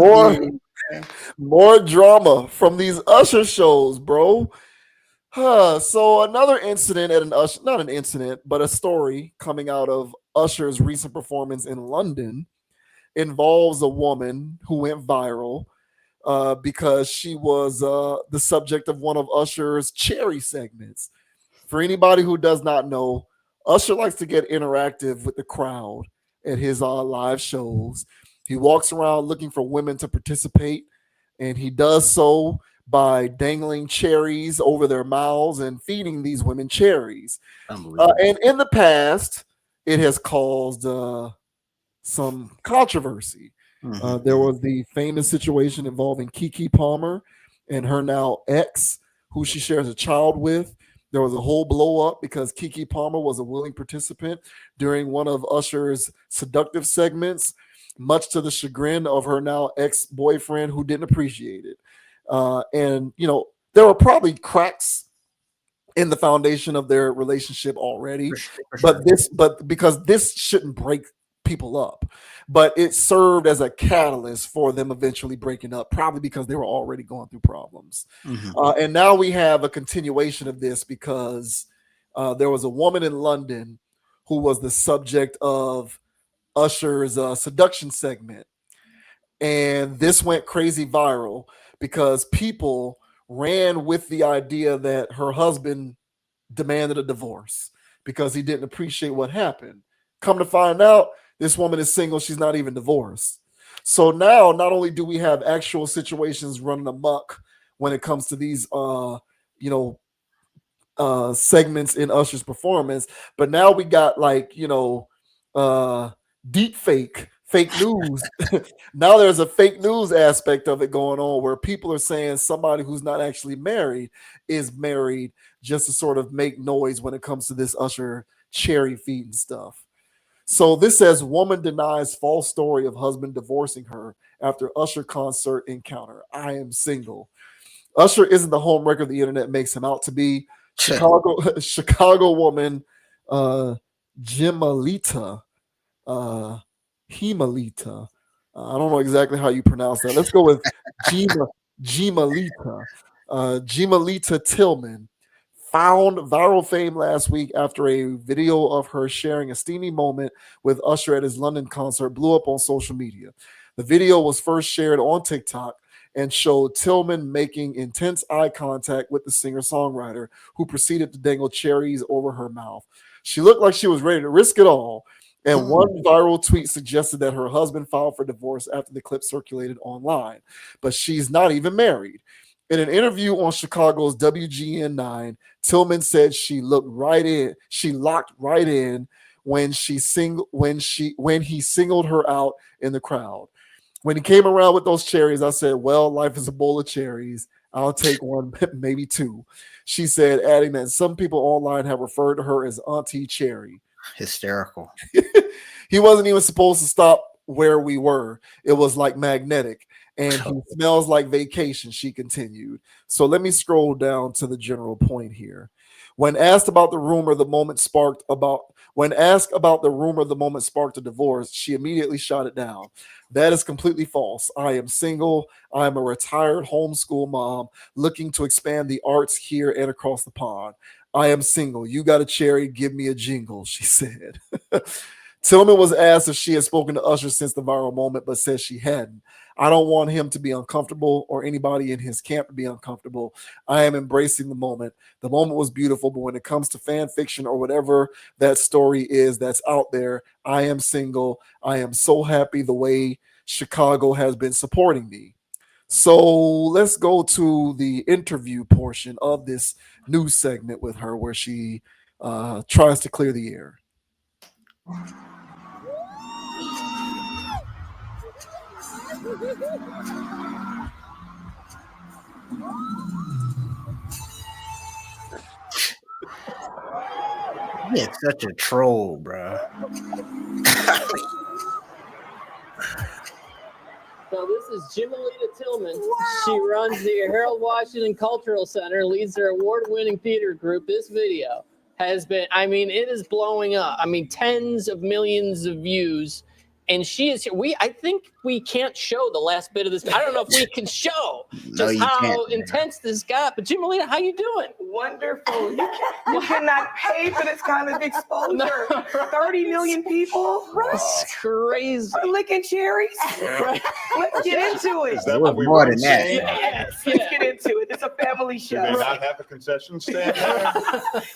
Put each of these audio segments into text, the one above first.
more, more drama from these Usher shows, bro. So another incident at an Usher, not an incident, but a story coming out of Usher's recent performance in London involves a woman who went viral because she was the subject of one of Usher's cherry segments. For anybody who does not know, Usher likes to get interactive with the crowd at his live shows. He walks around looking for women to participate, and he does so by dangling cherries over their mouths and feeding these women cherries. And in the past, it has caused some controversy. There was the famous situation involving Keke Palmer and her now ex, who she shares a child with. There was a whole blow up because Keke Palmer was a willing participant during one of Usher's seductive segments, much to the chagrin of her now ex boyfriend who didn't appreciate it. And, you know, there were probably cracks in the foundation of their relationship already, but because this shouldn't break people up, but it served as a catalyst for them eventually breaking up, probably because they were already going through problems. And now we have a continuation of this because there was a woman in London who was the subject of Usher's seduction segment, and this went crazy viral because people ran with the idea that her husband demanded a divorce because he didn't appreciate what happened. Come to find out, this woman is single. She's not even divorced. So now, not only do we have actual situations running amok when it comes to these, segments in Usher's performance, but now we got deep fake news. Now there's a fake news aspect of it going on where people are saying somebody who's not actually married is married just to sort of make noise when it comes to this Usher cherry feeding stuff. So this says woman denies false story of husband divorcing her after Usher concert encounter. I am single. Usher isn't the home wrecker the internet makes him out to be. Chicago woman Jimalita Himalita. I don't know exactly how you pronounce that. Let's go with Gimalita. Gimalita Tillman found viral fame last week after a video of her sharing a steamy moment with Usher at his London concert blew up on social media. The video was first shared on TikTok and showed Tillman making intense eye contact with the singer-songwriter, who proceeded to dangle cherries over her mouth. She looked like she was ready to risk it all. And one viral tweet suggested that her husband filed for divorce after the clip circulated online. But she's not even married. In an interview on Chicago's WGN9, Tillman said she looked right in. She locked right in when he singled her out in the crowd. When he came around with those cherries, I said, well, life is a bowl of cherries. I'll take one, maybe two. She said, adding that some people online have referred to her as Auntie Cherry. Hysterical. He wasn't even supposed to stop where we were. It was like magnetic. And he smells like vacation, she continued. So let me scroll down to the general point here. When asked about the rumor the moment sparked a divorce, she immediately shot it down. That is completely false. I am single. I am a retired homeschool mom looking to expand the arts here and across the pond. I am single. You got a cherry, give me a jingle, she said. Tillman was asked if she had spoken to Usher since the viral moment, but said she hadn't. I don't want him to be uncomfortable or anybody in his camp to be uncomfortable. I am embracing the moment. The moment was beautiful, but when it comes to fan fiction or whatever that story is that's out there, I am single. I am so happy the way Chicago has been supporting me. So let's go to the interview portion of this news segment with her where she tries to clear the air. Yeah, such a troll, bro. So this is Jimalita Tillman. She runs the Harold Washington Cultural Center, leads their award-winning theater group. This video has been, it is blowing up. Tens of millions of views And she is here. I think we can't show the last bit of this. I don't know if we can show just how intense this got. But Jimelita, how you doing? Wonderful. You cannot pay for this kind of exposure. 30 million people. That's crazy. For licking cherries. Let's get into it. Is that what we more were than that. saying? Yes, let's get into it. It's a family Do show. they not have a concession stand?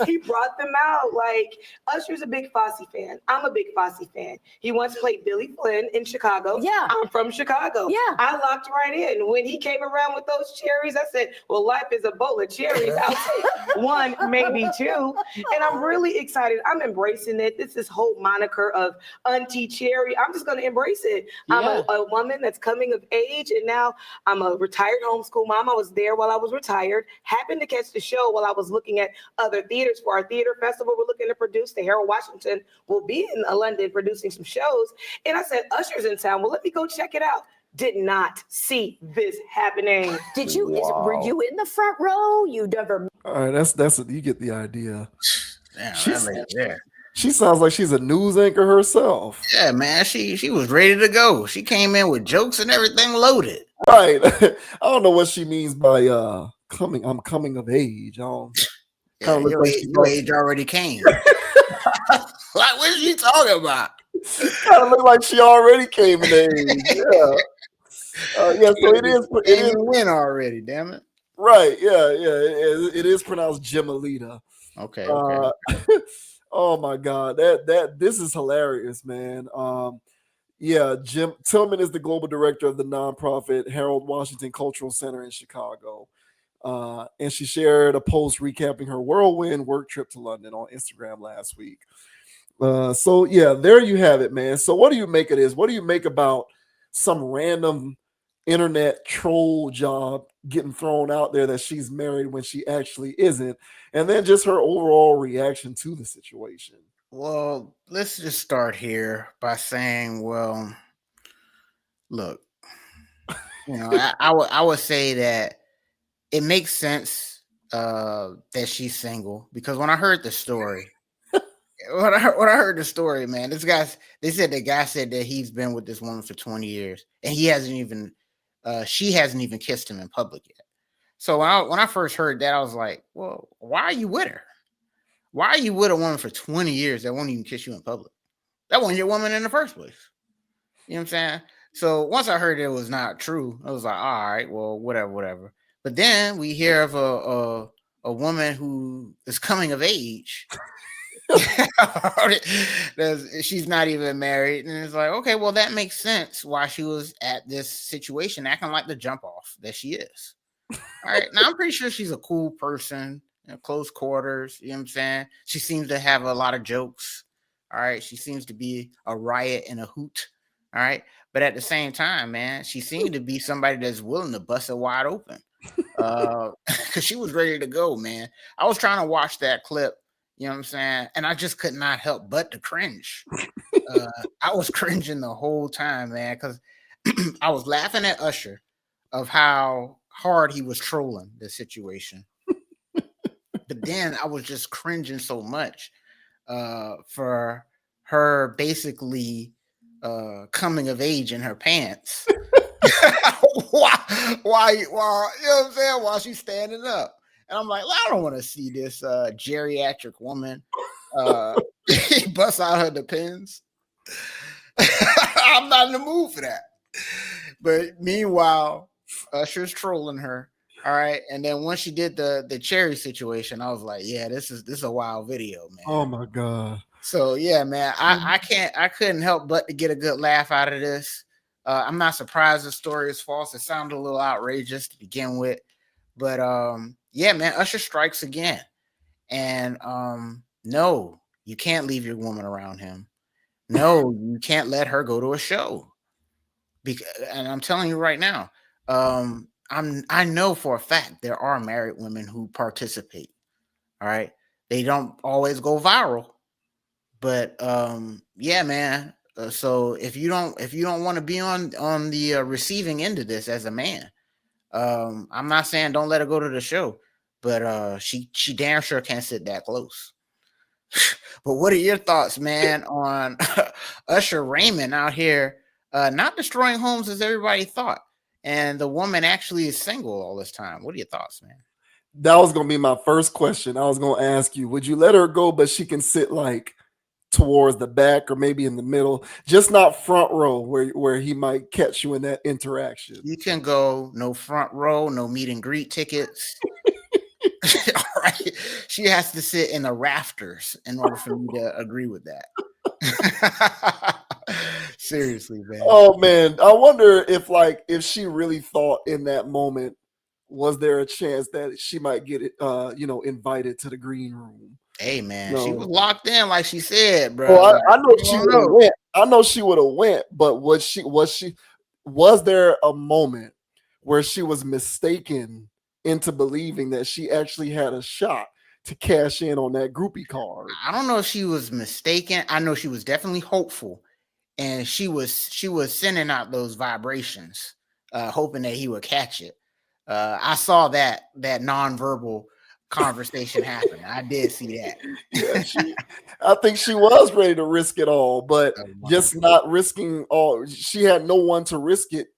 He brought them out. Like, Usher's a big Fosse fan. I'm a big Fosse fan. He once played Billy Flynn in Chicago. Yeah. I'm from Chicago. Yeah. I locked right in. When he came around with those cherries, I said, well, life is a bowl of cherries. I'll take one, maybe two. And I'm really excited. I'm embracing it. This whole moniker of Auntie Cherry. I'm just going to embrace it. Yeah. I'm a woman that's coming of age, and now I'm a retired homeschool mom. I was there while I was retired. Happened to catch the show while I was looking at other theaters for our theater festival we're looking to produce. The Harold Washington will be in London producing some shows. And I said, Usher's in town. Well, let me go check it out. Did not see this happening. Did you? Were you in the front row? You never. All right, that's you get the idea. Damn, She's- that lady there. She sounds like she's a news anchor herself. Yeah, man, she was ready to go. She came in with jokes and everything loaded. Right. I don't know what she means by coming. I'm coming of age. I don't. Yeah, Kinda look your, like age, she your does. age already came. Like, what are you talking about? Kind of look like she already came in age. Yeah. Yeah. So it is. It Came is and win already. Damn it. right. Yeah. Yeah. It is pronounced Jimelita. Okay. Oh my God. This is hilarious, man. Yeah, Jim Tillman is the global director of the nonprofit Harold Washington Cultural Center in Chicago. And she shared a post recapping her whirlwind work trip to London on Instagram last week. So yeah, there you have it, man. So what do you make of this? What do you make about some random internet troll job getting thrown out there that she's married when she actually isn't? And then just her overall reaction to the situation. Well, let's just start here by saying, well, look, I would say that it makes sense that she's single, because when I heard the story, when I heard the story, man, they said the guy said that he's been with this woman for 20 years and she hasn't even kissed him in public yet. So when I first heard that, I was like, well, why are you with her? Why are you with a woman for 20 years that won't even kiss you in public? That wasn't your woman in the first place. You know what I'm saying? So once I heard it was not true, I was like, all right, well, whatever. But then we hear of a woman who is coming of age. She's not even married. And it's like, okay, well, that makes sense why she was at this situation acting like the jump off that she is. All right. Now, I'm pretty sure she's a cool person. Close quarters, you know what I'm saying? She seems to have a lot of jokes. All right. She seems to be a riot and a hoot. All right. But at the same time, man, she seemed to be somebody that's willing to bust it wide open. Because she was ready to go, man. I was trying to watch that clip, you know what I'm saying? And I just could not help but to cringe. I was cringing the whole time, man, because I was laughing at Usher of how hard he was trolling the situation. But then I was just cringing so much for her basically coming of age in her pants. why, you know what I'm saying? While she's standing up. And I'm like, well, I don't want to see this geriatric woman bust out her depends. I'm not in the mood for that. But meanwhile, Usher's trolling her. All right. And then once she did the cherry situation, I was like, yeah, this is a wild video, man. Oh my God. So yeah, man, I couldn't help but to get a good laugh out of this. I'm not surprised the story is false. It sounded a little outrageous to begin with. But yeah, man, Usher strikes again. And no, you can't leave your woman around him. No, you can't let her go to a show. And I'm telling you right now, I know for a fact there are married women who participate. All right. They don't always go viral. But yeah, man. So if you don't want to be on the receiving end of this as a man, I'm not saying don't let her go to the show, but she damn sure can't sit that close. But what are your thoughts, man, on Usher Raymond out here not destroying homes as everybody thought, and the woman actually is single all this time? What are your thoughts, man? That was gonna be my first question. I was gonna ask you, would you let her go, but she can sit like towards the back or maybe in the middle, just not front row where he might catch you in that interaction. You can go no front row, no meet and greet tickets. All right. She has to sit in the rafters in order for me to agree with that. Seriously, man. Oh man, I wonder if she really thought in that moment, was there a chance that she might get it invited to the green room? Hey man, No. she was locked in, like she said, bro. Well, Like, I know I she don't would have know. went. I know she would have went, but was there a moment where she was mistaken into believing that she actually had a shot to cash in on that groupie card? I don't know if she was mistaken. I know she was definitely hopeful, and she was sending out those vibrations, hoping that he would catch it. I saw that nonverbal conversation happen. I did see that. Yeah, I think she was ready to risk it all, but Oh, wow. just not risking all. She had no one to risk it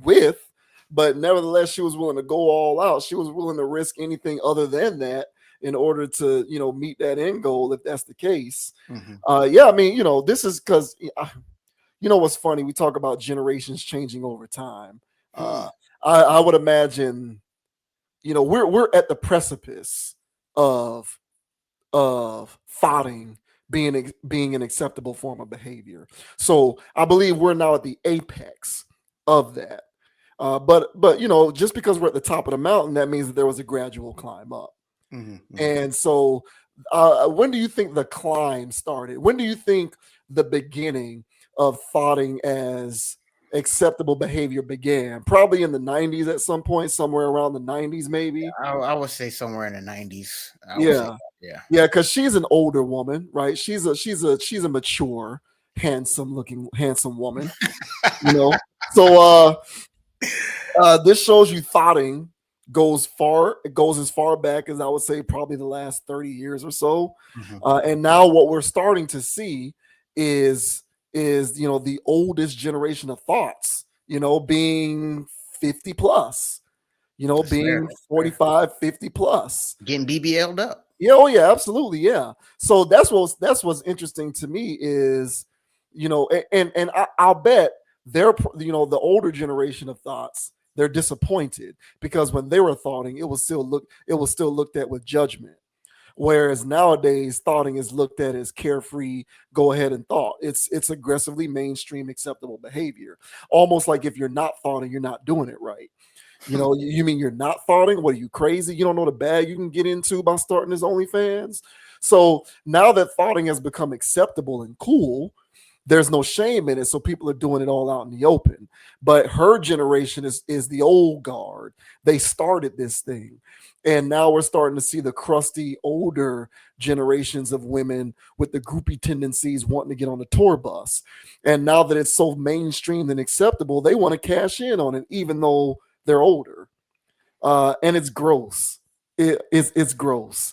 with, but nevertheless, she was willing to go all out. She was willing to risk anything other than that in order to, meet that end goal, if that's the case. Yeah, I mean, this is because, what's funny? We talk about generations changing over time. I would imagine, we're at the precipice of thoughting being an acceptable form of behavior. So I believe we're now at the apex of that. But just because we're at the top of the mountain, that means that there was a gradual climb up. And so, when do you think the climb started? When do you think the beginning of thoughting as acceptable behavior began? Probably in the 90s at some point, somewhere around the 90s, maybe. I would say somewhere in the 90s. Yeah. Yeah. Yeah, because she's an older woman, right? She's a mature, handsome woman, So this shows you thoughting it goes as far back as I would say probably the last 30 years or so. And now what we're starting to see is the oldest generation of thoughts, being 50 plus, That's being fair. 45, 50 plus. Getting BBL'd up. Yeah, oh yeah, absolutely, yeah. So that's what's interesting to me is, I'll bet they're the older generation of thoughts, they're disappointed because when they were thoughting, it was still looked at with judgment. Whereas nowadays, thoughting is looked at as carefree, go ahead and thought. It's aggressively mainstream acceptable behavior. Almost like if you're not thoughting, you're not doing it right. You mean you're not thoughting? What are you, crazy? You don't know the bag you can get into by starting this OnlyFans? So now that thoughting has become acceptable and cool, there's no shame in it. So people are doing it all out in the open. But her generation is the old guard. They started this thing. And now we're starting to see the crusty, older generations of women with the groupie tendencies wanting to get on the tour bus. And now that it's so mainstream and acceptable, they want to cash in on it, even though they're older. And it's gross. It's gross.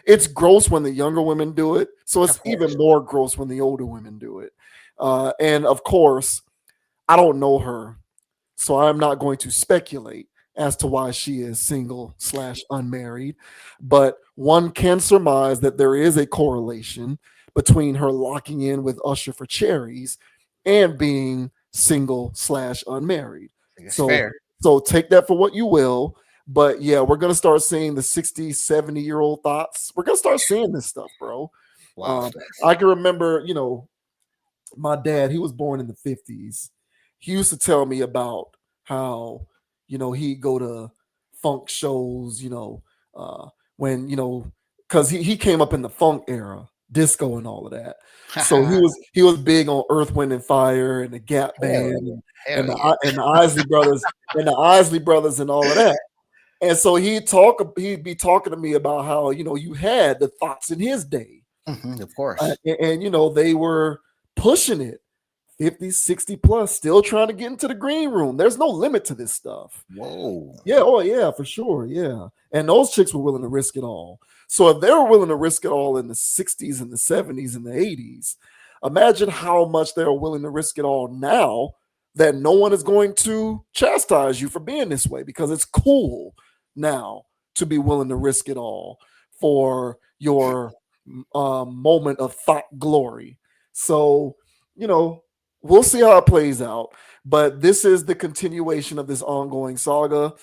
It's gross when the younger women do it. So it's even more gross when the older women do it. And of course, I don't know her, so I'm not going to speculate as to why she is single/unmarried. But one can surmise that there is a correlation between her locking in with Usher for cherries and being single/unmarried. It's So fair. so take that for what you will. But yeah, we're gonna start seeing the 60, 70-year-old thoughts. We're gonna start seeing this stuff, bro. Wow. I can remember, my dad, he was born in the 50s. He used to tell me about how, he'd go to funk shows, when, because he came up in the funk era, disco and all of that. So he was big on Earth, Wind and Fire and the Gap Band and the Isley Brothers and the Isley Brothers and all of that. And so he'd be talking to me about how, you had the thoughts in his day. Of course. And they were pushing it 50, 60 plus, still trying to get into the green room. There's no limit to this stuff. Whoa. Yeah, oh yeah, for sure. Yeah. And those chicks were willing to risk it all. So if they were willing to risk it all in the 60s and the 70s and the 80s, imagine how much they're willing to risk it all now that no one is going to chastise you for being this way, because it's cool now to be willing to risk it all for your moment of thought glory. So, you know, we'll see how it plays out. But this is the continuation of this ongoing saga.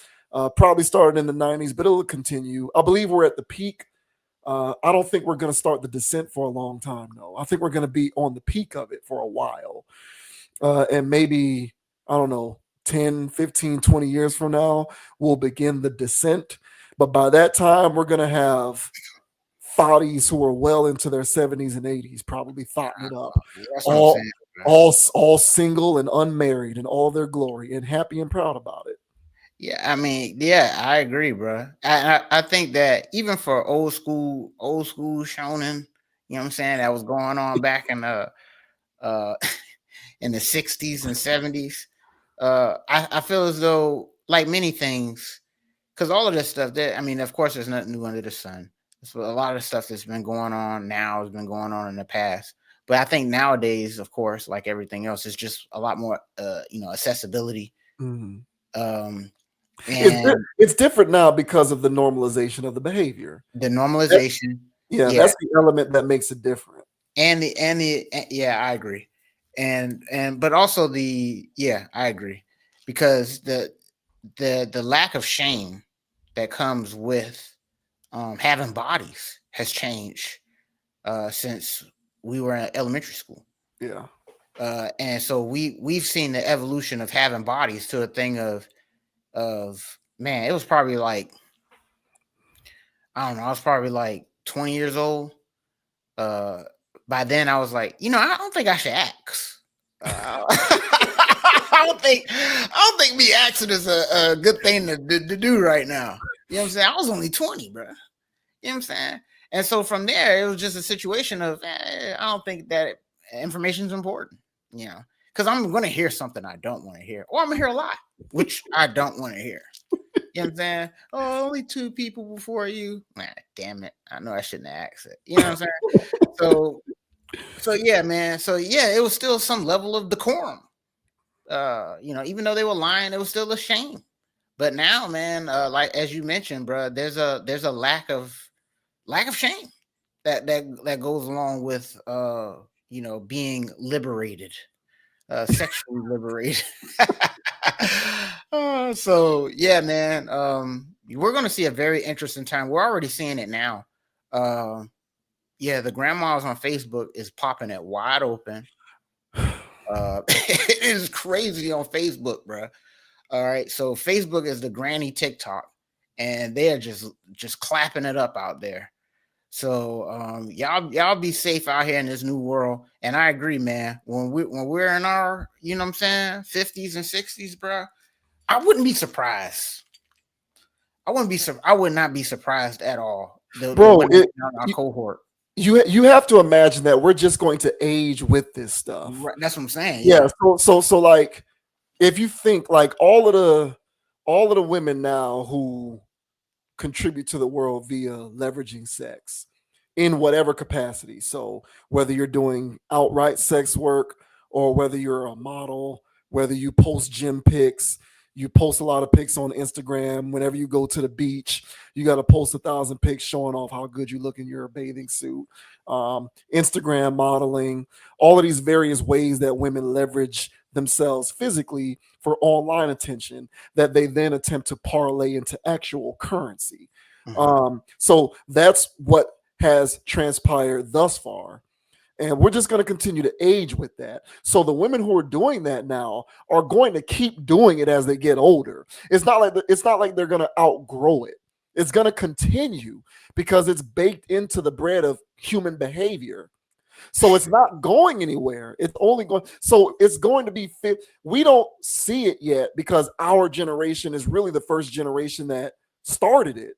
Probably started in the 90s, but it'll continue. I believe we're at the peak. I don't think we're going to start the descent for a long time, though. I think we're going to be on the peak of it for a while. And maybe, I don't know, 10, 15, 20 years from now, we'll begin the descent. But by that time, we're going to have thotties who are well into their 70s and 80s, probably thotting it up. That's what I'm All, saying. all single and unmarried in all their glory and happy and proud about it. Yeah, I mean, yeah, I agree, bro. I think that even for old school shonen, you know what I'm saying, that was going on back in the in the 60s and 70s. I feel as though, like many things, because all of this stuff, that I mean, of course, there's nothing new under the sun. So a lot of stuff that's been going on now has been going on in the past. But I think nowadays, of course, like everything else, it's just a lot more, accessibility. Mm-hmm. And it's different now because of the normalization of the behavior. the normalization, That's the element that makes it different. and yeah, I agree, and but also I agree, because the lack of shame that comes with having bodies has changed since we were in elementary school. Yeah. And so we've seen the evolution of having bodies to a thing of man, it was probably like, I don't know, I was probably like 20 years old. By then I was like, I don't think I should ask. I don't think me asking is a good thing to do right now. You know what I'm saying? I was only 20, bro. You know what I'm saying? And so from there, it was just a situation of, I don't think that information is important, because I'm going to hear something I don't want to hear, or I'm going to hear a lot, which I don't want to hear. You know what I'm saying? Oh, only 2 people before you. Nah, damn it. I know I shouldn't have asked it. You know what I'm saying? So yeah, man. So yeah, it was still some level of decorum. Even though they were lying, it was still a shame. But now, man, like as you mentioned, bro, there's a lack of shame that goes along with being liberated, sexually liberated. So yeah, man, we're gonna see a very interesting time. We're already seeing it now. The grandmas on Facebook is popping it wide open. It is crazy on Facebook, bro. All right, so Facebook is the granny TikTok, and they are just clapping it up out there. So y'all be safe out here in this new world. And I agree, man. When we're in our, 50s and 60s, bro, I wouldn't be surprised. I would not be surprised at all. Bro, our cohort. You have to imagine that we're just going to age with this stuff. Right, that's what I'm saying. Yeah. So like, if you think like all of the women now who contribute to the world via leveraging sex in whatever capacity. So whether you're doing outright sex work, or whether you're a model, whether you post gym pics, you post a lot of pics on Instagram. Whenever you go to the beach, you got to post 1,000 pics showing off how good you look in your bathing suit. Instagram modeling, all of these various ways that women leverage themselves physically for online attention that they then attempt to parlay into actual currency. Mm-hmm. So that's what has transpired thus far. And we're just going to continue to age with that. So the women who are doing that now are going to keep doing it as they get older. It's not like they're going to outgrow it. It's going to continue because it's baked into the bread of human behavior. So it's not going anywhere. It's only going. So it's going to be fit. We don't see it yet because our generation is really the first generation that started it.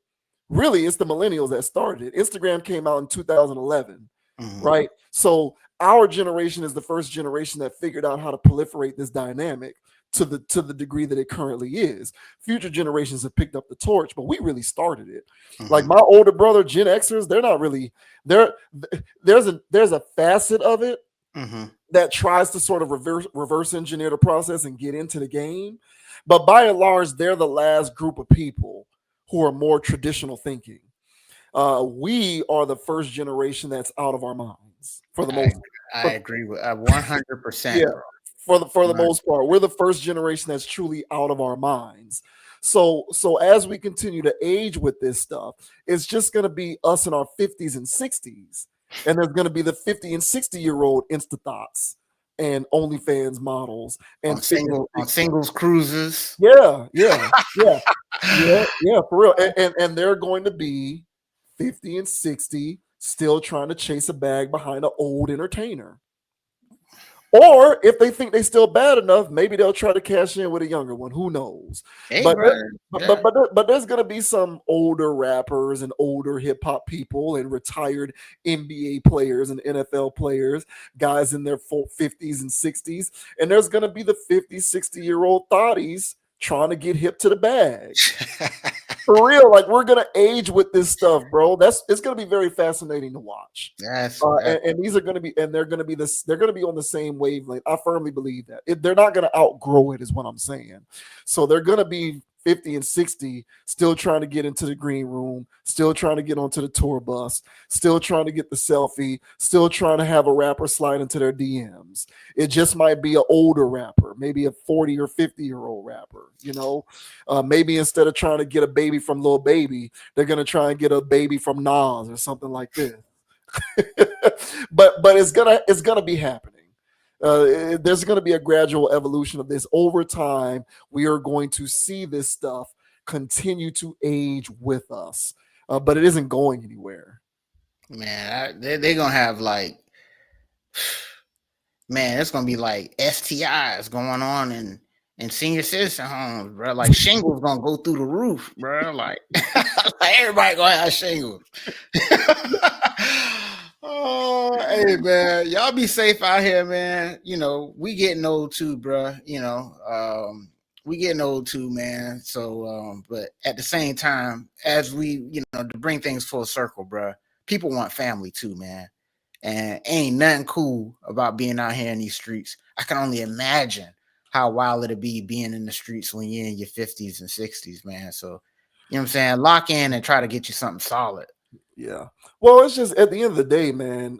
Really, it's the millennials that started it. Instagram came out in 2011. Mm-hmm. Right. So our generation is the first generation that figured out how to proliferate this dynamic to the degree that it currently is. Future generations have picked up the torch, but we really started it. Like my older brother, Gen Xers, they're not really there. There's a facet of it that tries to sort of reverse engineer the process and get into the game. But by and large, they're the last group of people who are more traditional thinking. We are the first generation that's out of our minds for the most. I agree with 100%, Yeah, bro. for the most part, we're the first generation that's truly out of our minds. So as we continue to age with this stuff, it's just going to be us in our 50s and 60s, and there's going to be the 50 and 60-year-old Insta thoughts and OnlyFans models and On singles cruises. yeah, for real. And they're going to be 50 and 60 still trying to chase a bag behind an old entertainer. Or if they think they still bad enough, maybe they'll try to cash in with a younger one. Who knows? Hey, but, brother. but there's gonna be some older rappers and older hip hop people and retired NBA players and NFL players, guys in their 50s and 60s, and there's gonna be the 50, 60-year-old thotties trying to get hip to the bag. For real, like we're gonna age with this stuff, bro. It's gonna be very fascinating to watch. And these are gonna be, and they're gonna be they're gonna be on the same wavelength. I firmly believe that they're not gonna outgrow it, is what I'm saying. So they're gonna be 50 and 60, still trying to get into the green room, still trying to get onto the tour bus, still trying to get the selfie, still trying to have a rapper slide into their DMs. It just might be an older rapper, maybe a 40 or 50-year-old rapper, maybe instead of trying to get a baby from Lil Baby, they're going to try and get a baby from Nas or something like this. but it's gonna be happening. There's going to be a gradual evolution of this over time. We are going to see this stuff continue to age with us, but it isn't going anywhere. Man, they're gonna have like, man, it's gonna be like STIs going on in senior citizen homes, bro. Like shingles gonna go through the roof, bro. Like, like everybody gonna have shingles. Oh, hey man, y'all be safe out here, man. We getting old too, bro. We getting old too, man. So, but at the same time, as we, to bring things full circle, bro, people want family too, man. And ain't nothing cool about being out here in these streets. I can only imagine how wild it'll be being in the streets when you're in your 50s and 60s, man. So, you know what I'm saying? Lock in and try to get you something solid. Yeah. Well, it's just at the end of the day, man,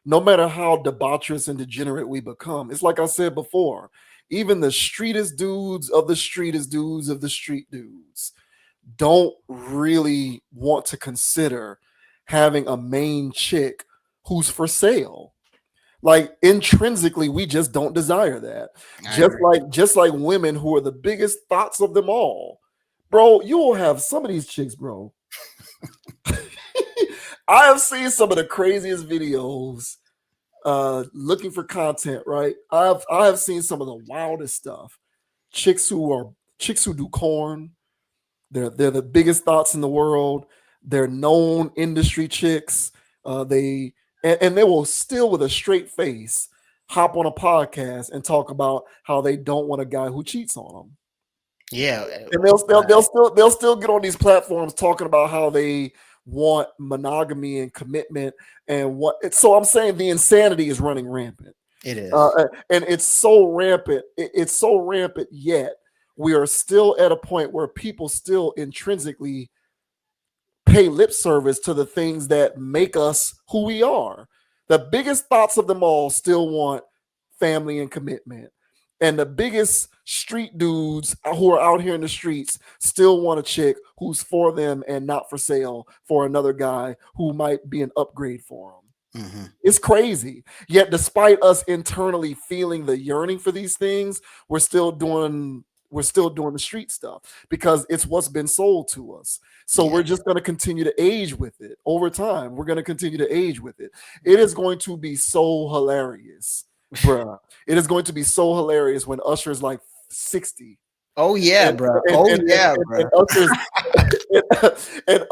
no matter how debaucherous and degenerate we become, it's like I said before, even the streetest dudes of the streetest dudes of the street dudes don't really want to consider having a main chick who's for sale. Like intrinsically, we just don't desire that. Just like women who are the biggest thoughts of them all. Bro, you will have some of these chicks, bro. I have seen some of the craziest videos looking for content, right? I have seen some of the wildest stuff. Chicks who do corn. They're the biggest thoughts in the world. They're known industry chicks. They will still with a straight face hop on a podcast and talk about how they don't want a guy who cheats on them. Yeah, and they'll still get on these platforms talking about how they want monogamy and commitment and what. So I'm saying the insanity is running rampant. It is, and it's so rampant. It's so rampant. Yet we are still at a point where people still intrinsically pay lip service to the things that make us who we are. The biggest thoughts of them all still want family and commitment. And the biggest street dudes who are out here in the streets still want a chick who's for them and not for sale for another guy who might be an upgrade for them. Mm-hmm. It's crazy. Yet despite us internally feeling the yearning for these things, we're still doing the street stuff because it's what's been sold to us. So we're just going to continue to age with it over time. We're going to continue to age with it. It is going to be so hilarious, bruh. It is going to be so hilarious when Usher is like 60. Oh yeah, bro. And Usher's and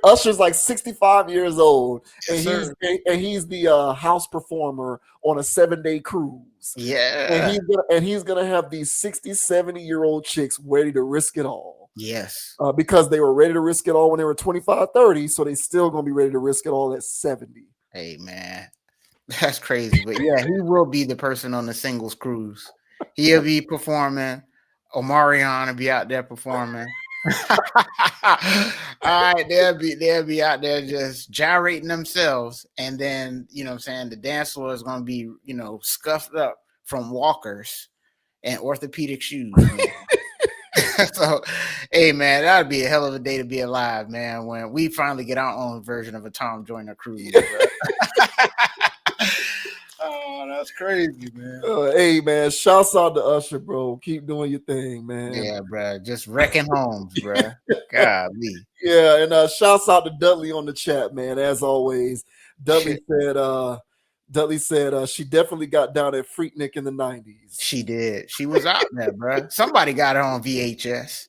Usher's like 65 years old, and Yes, he's the house performer on a 7-day cruise. yeah. And he's gonna have these 60, 70-year-old chicks ready to risk it all. Yes. Because they were ready to risk it all when they were 25, 30, so they still gonna be ready to risk it all at 70. Hey man, that's crazy. But yeah, he will be the person on the singles cruise. He'll be performing. Omarion will be out there performing. All right, they'll be out there just gyrating themselves, and then what I'm saying, the dance floor is gonna be scuffed up from walkers and orthopedic shoes, man. So, hey man, that'd be a hell of a day to be alive, man. When we finally get our own version of a Tom Joyner cruise, bro. Oh, that's crazy, man. Hey man, shouts out to Usher, bro. Keep doing your thing, man. Yeah, bro. Just wrecking homes, bro. Golly. Yeah, and shouts out to Dudley on the chat, man. As always, Dudley said she definitely got down at Freaknik in the 90s. She did. She was out there, bro. Somebody got her on VHS.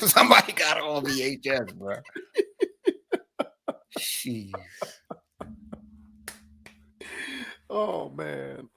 Somebody got her on VHS, bro. Jeez. Oh man.